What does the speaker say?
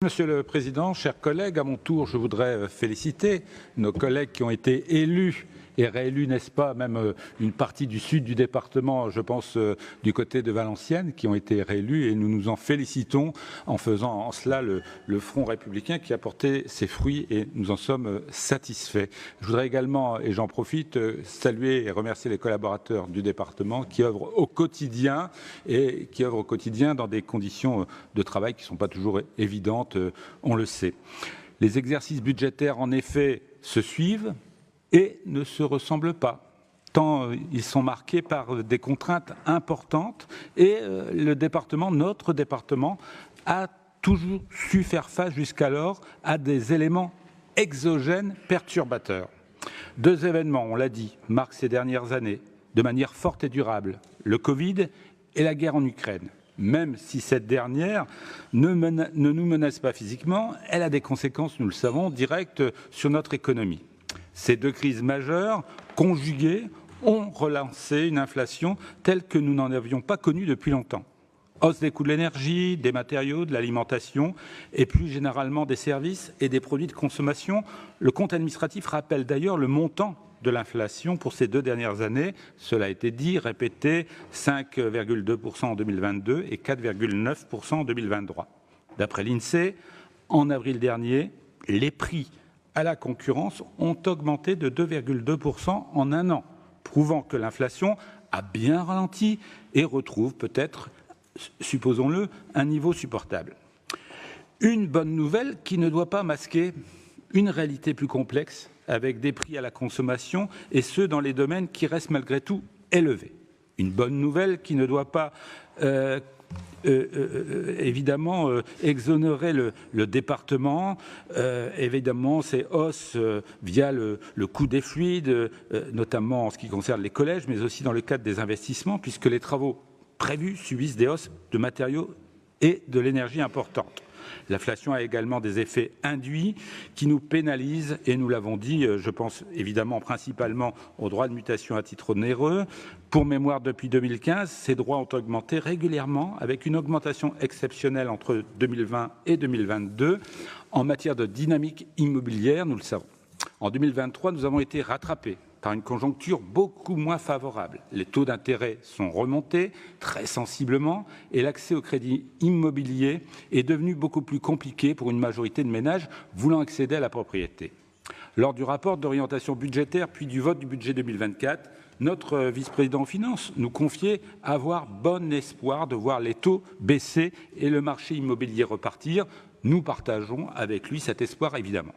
Monsieur le Président, chers collègues, à mon tour, je voudrais féliciter nos collègues qui ont été élus et réélus, n'est-ce pas, même une partie du sud du département, je pense du côté de Valenciennes, qui ont été réélus et nous nous en félicitons en faisant en cela le Front républicain qui a porté ses fruits et nous en sommes satisfaits. Je voudrais également, et j'en profite, saluer et remercier les collaborateurs du département qui œuvrent au quotidien dans des conditions de travail qui ne sont pas toujours évidentes, on le sait. Les exercices budgétaires, en effet, se suivent et ne se ressemblent pas, tant ils sont marqués par des contraintes importantes et notre département, a toujours su faire face jusqu'alors à des éléments exogènes perturbateurs. Deux événements, on l'a dit, marquent ces dernières années de manière forte et durable, le Covid et la guerre en Ukraine. Même si cette dernière ne nous menace pas physiquement, elle a des conséquences, nous le savons, directes sur notre économie. Ces deux crises majeures, conjuguées, ont relancé une inflation telle que nous n'en avions pas connue depuis longtemps. Hausse des coûts de l'énergie, des matériaux, de l'alimentation et plus généralement des services et des produits de consommation. Le compte administratif rappelle d'ailleurs le montant de l'inflation pour ces 2 dernières années. Cela a été dit, répété, 5,2% en 2022 et 4,9% en 2023. D'après l'INSEE, en avril dernier, les prix à la concurrence ont augmenté de 2,2% en un an, prouvant que l'inflation a bien ralenti et retrouve peut-être, supposons-le, un niveau supportable. Une bonne nouvelle qui ne doit pas masquer une réalité plus complexe avec des prix à la consommation et ceux dans les domaines qui restent malgré tout élevés. Une bonne nouvelle qui ne doit pas évidemment exonérer le département, évidemment ces hausses via le coût des fluides, notamment en ce qui concerne les collèges, mais aussi dans le cadre des investissements, puisque les travaux prévus subissent des hausses de matériaux et de l'énergie importantes. L'inflation a également des effets induits qui nous pénalisent et nous l'avons dit, je pense évidemment principalement aux droits de mutation à titre onéreux. Pour mémoire, depuis 2015, ces droits ont augmenté régulièrement avec une augmentation exceptionnelle entre 2020 et 2022 en matière de dynamique immobilière, nous le savons. En 2023, nous avons été rattrapés par une conjoncture beaucoup moins favorable. Les taux d'intérêt sont remontés très sensiblement et l'accès au crédit immobilier est devenu beaucoup plus compliqué pour une majorité de ménages voulant accéder à la propriété. Lors du rapport d'orientation budgétaire puis du vote du budget 2024, notre vice-président aux Finances nous confiait avoir bon espoir de voir les taux baisser et le marché immobilier repartir. Nous partageons avec lui cet espoir évidemment.